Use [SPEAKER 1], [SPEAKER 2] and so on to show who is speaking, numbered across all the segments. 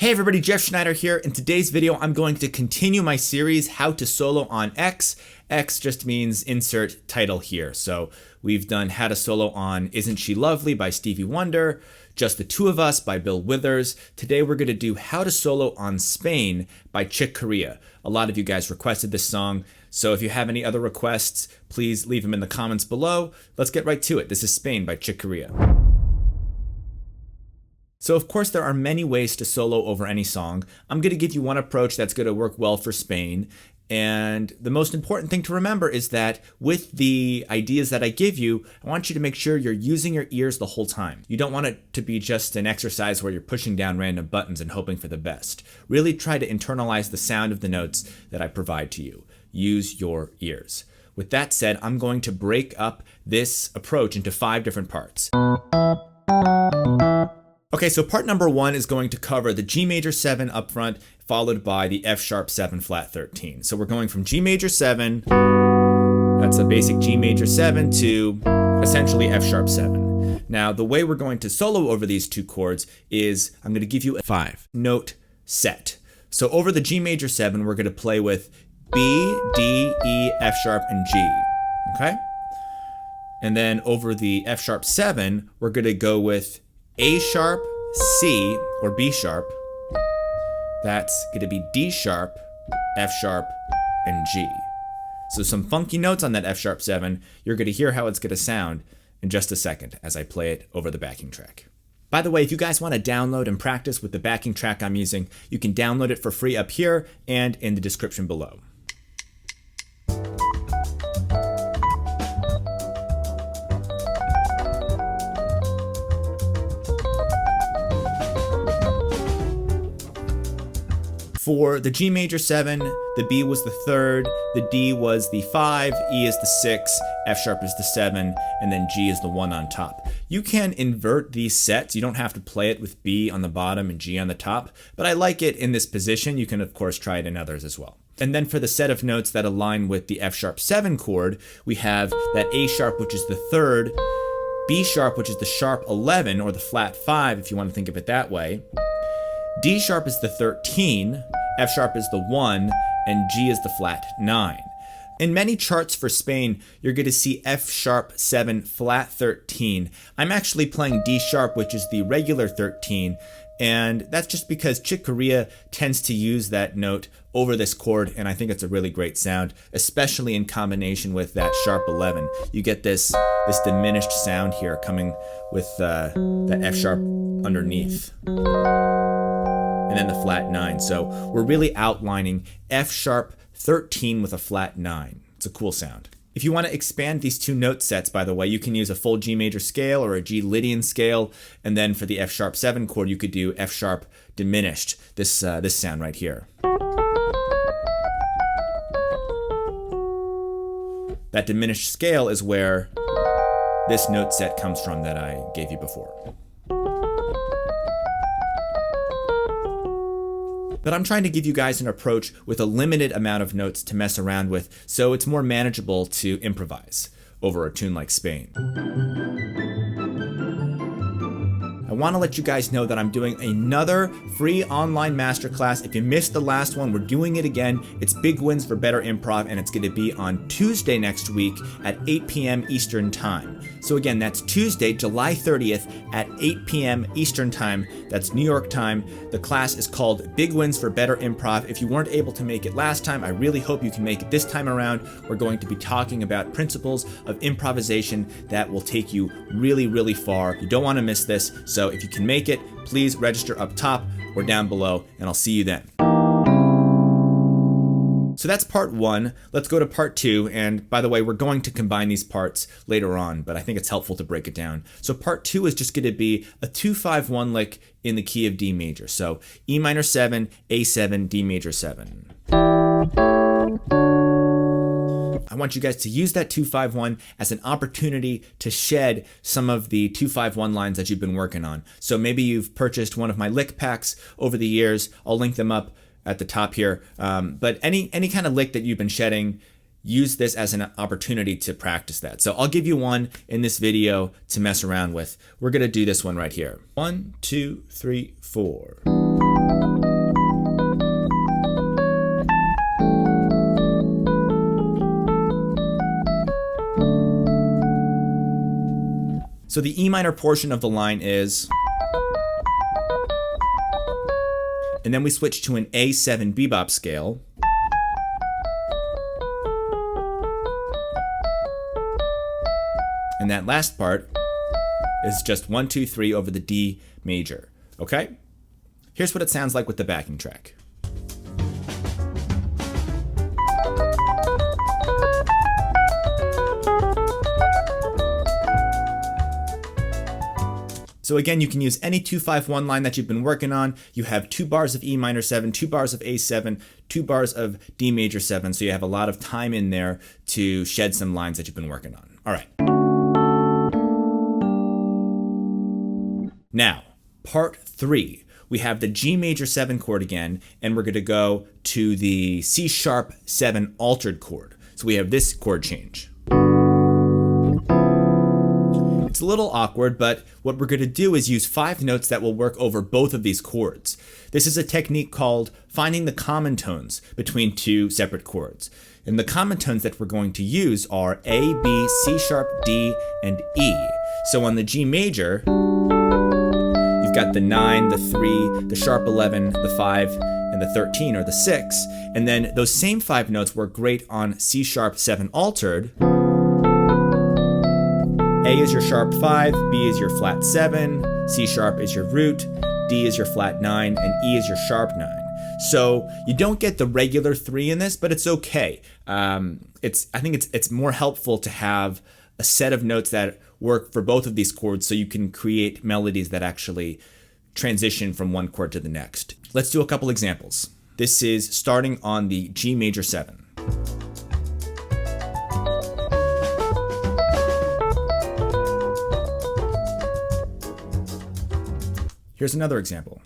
[SPEAKER 1] Hey everybody, Jeff Schneider here. In today's video, I'm going to continue my series, How to Solo on X. X just means insert title here. So we've done How to Solo on Isn't She Lovely by Stevie Wonder, Just the Two of Us by Bill Withers. Today we're going to do How to Solo on Spain by Corea. A lot of you guys requested this song, so if you have any other requests, please leave them in the comments below. Let's get right to it. This is Spain by Corea. So of course there are many ways to solo over any song. I'm going to give you one approach that's going to work well for Spain. And the most important thing to remember is that with the ideas that I give you, I want you to make sure you're using your ears the whole time. You don't want it to be just an exercise where you're pushing down random buttons and hoping for the best. Really try to internalize the sound of the notes that I provide to you. Use your ears. With that said, I'm going to break up this approach into 5 different parts. Okay, so part number 1 is going to cover the G major 7 up front, followed by the F sharp 7 flat 13. So we're going from G major 7, that's a basic G major 7, to essentially F sharp 7. Now, the way we're going to solo over these two chords is I'm going to give you a 5-note set. So over the G major 7, we're going to play with B, D, E, F sharp, and G, okay? And then over the F sharp 7, we're going to go with A sharp, C, or B sharp. That's going to be D sharp, F sharp, and G. So some funky notes on that F sharp 7. You're going to hear how it's going to sound in just a second as I play it over the backing track. By the way, if you guys want to download and practice with the backing track I'm using, you can download it for free up here and in the description below. For the G major 7, the B was the 3rd, the D was the 5, E is the 6, F sharp is the 7, and then G is the 1 on top. You can invert these sets. You don't have to play it with B on the bottom and G on the top, but I like it in this position. You can of course try it in others as well. And then for the set of notes that align with the F sharp 7 chord, we have that A sharp, which is the 3rd, B sharp, which is the sharp 11, or the flat 5 if you want to think of it that way. D sharp is the 13, F sharp is the 1, and G is the flat 9. In many charts for Spain, you're going to see F sharp 7 flat 13. I'm actually playing D sharp, which is the regular 13, and that's just because Corea tends to use that note over this chord, and I think it's a really great sound, especially in combination with that sharp 11. You get this diminished sound here coming with that F sharp underneath. And then the flat 9. So we're really outlining F sharp 13 with a flat 9. It's a cool sound. If you want to expand these two note sets, by the way, you can use a full G major scale or a G Lydian scale. And then for the F sharp 7 chord, you could do F sharp diminished, this sound right here. That diminished scale is where this note set comes from that I gave you before. But I'm trying to give you guys an approach with a limited amount of notes to mess around with, so it's more manageable to improvise over a tune like Spain. I want to let you guys know that I'm doing another free online masterclass. If you missed the last one, we're doing it again. It's Big Wins for Better Improv, and it's going to be on Tuesday next week at 8 p.m. Eastern Time. So again, that's Tuesday, July 30th at 8 p.m. Eastern Time. That's New York time. The class is called Big Wins for Better Improv. If you weren't able to make it last time, I really hope you can make it this time around. We're going to be talking about principles of improvisation that will take you really, really far. You don't want to miss this. So if you can make it, please register up top or down below, and I'll see you then. So that's part 1. Let's go to part 2. And by the way, we're going to combine these parts later on, but I think it's helpful to break it down. So part 2 is just going to be a 2-5-1 lick in the key of D major. So E minor 7, A7, D major 7. I want you guys to use that 2-5-1 as an opportunity to shed some of the 2-5-1 lines that you've been working on. So maybe you've purchased one of my lick packs over the years. I'll link them up at the top here. But any kind of lick that you've been shedding, use this as an opportunity to practice that. So I'll give you one in this video to mess around with. We're going to do this one right here. 1, 2, 3, 4. So the E minor portion of the line is, and then we switch to an A7 bebop scale. And that last part is just 1, 2, 3 over the D major. Okay? Here's what it sounds like with the backing track. So again, you can use any 2-5-1 line that you've been working on. You have 2 bars of E minor 7, 2 bars of A7, 2 bars of D major 7, so you have a lot of time in there to shed some lines that you've been working on. All right. Now, part 3. We have the G major 7 chord again, and we're going to go to the C sharp 7 altered chord. So we have this chord change. It's a little awkward, but what we're going to do is use 5 notes that will work over both of these chords. This is a technique called finding the common tones between 2 separate chords. And the common tones that we're going to use are A, B, C sharp, D, and E. So on the G major, you've got the 9, the 3, the sharp 11, the 5, and the 13 or the 6. And then those same 5 notes work great on C sharp 7 altered. A is your sharp 5, B is your flat 7, C sharp is your root, D is your flat 9, and E is your sharp 9. So you don't get the regular 3 in this, but it's okay. I think it's more helpful to have a set of notes that work for both of these chords so you can create melodies that actually transition from one chord to the next. Let's do a couple examples. This is starting on the G major 7. Here's another example.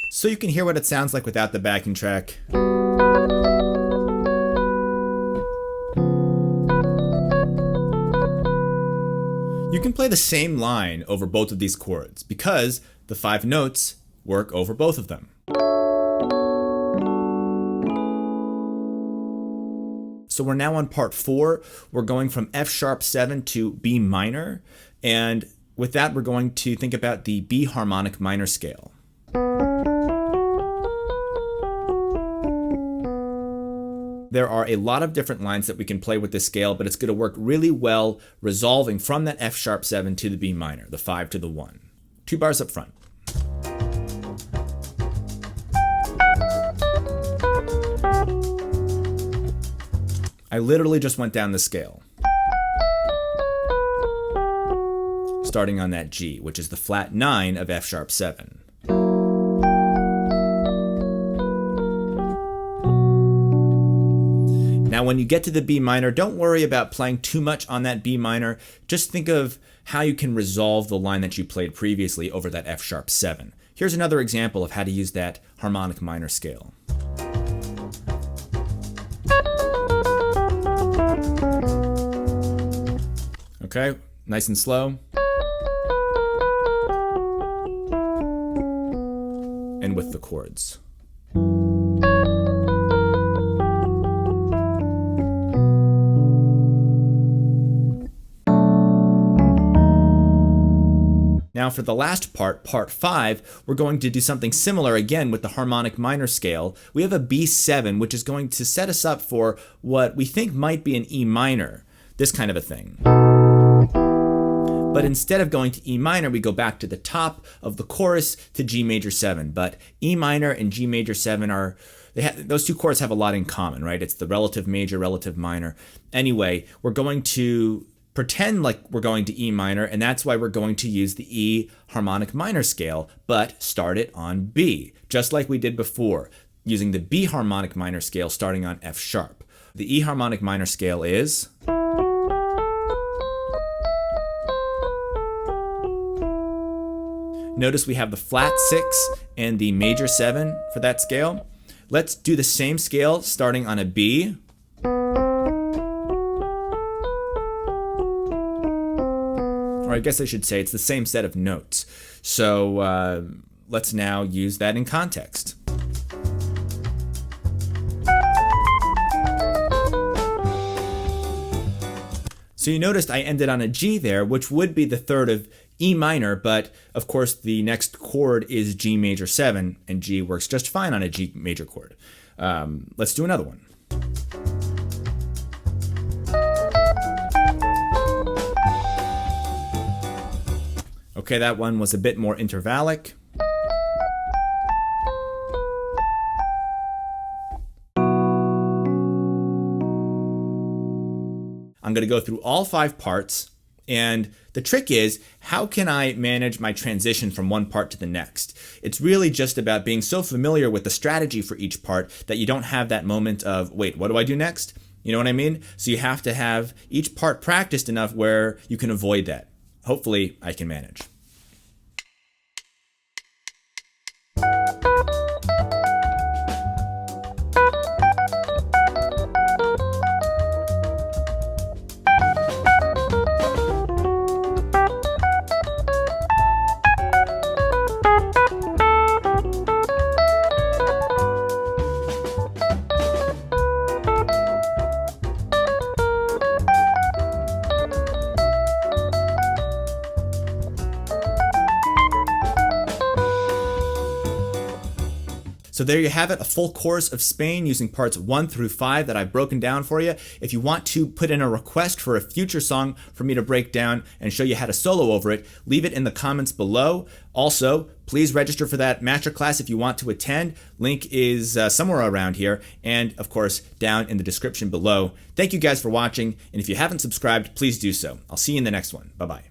[SPEAKER 1] So you can hear what it sounds like without the backing track. You can play the same line over both of these chords because the 5 notes work over both of them. So we're now on part 4. We're going from F sharp 7 to B minor. And with that, we're going to think about the B harmonic minor scale. There are a lot of different lines that we can play with this scale, but it's going to work really well resolving from that F sharp 7 to the B minor, the 5 to the 1. 2 bars up front. I literally just went down the scale, starting on that G, which is the flat 9 of F sharp 7. Now when you get to the B minor, don't worry about playing too much on that B minor. Just think of how you can resolve the line that you played previously over that F sharp 7. Here's another example of how to use that harmonic minor scale. Okay, nice and slow. And with the chords. Now for the last part, part 5, we're going to do something similar again with the harmonic minor scale. We have a B7, which is going to set us up for what we think might be an E minor, this kind of a thing. But instead of going to E minor, we go back to the top of the chorus to G major 7. But E minor and G major 7 are, those two chords have a lot in common, right? It's the relative major, relative minor. Anyway, we're going to pretend like we're going to E minor, and that's why we're going to use the E harmonic minor scale, but start it on B, just like we did before, using the B harmonic minor scale starting on F sharp. The E harmonic minor scale is... Notice we have the flat 6 and the major 7 for that scale. Let's do the same scale starting on a B. Or I guess I should say it's the same set of notes. So let's now use that in context. So you noticed I ended on a G there, which would be the third of E minor, but of course the next chord is G major 7, and G works just fine on a G major chord. Let's do another one. Okay, that one was a bit more intervallic. I'm going to go through all 5 parts, and the trick is, how can I manage my transition from one part to the next? It's really just about being so familiar with the strategy for each part that you don't have that moment of, wait, what do I do next? You know what I mean? So you have to have each part practiced enough where you can avoid that. Hopefully, I can manage. So there you have it, a full course of Spain using parts 1 through 5 that I've broken down for you. If you want to put in a request for a future song for me to break down and show you how to solo over it, leave it in the comments below. Also, please register for that masterclass if you want to attend. Link is somewhere around here, and of course down in the description below. Thank you guys for watching, and if you haven't subscribed, please do so. I'll see you in the next one. Bye-bye.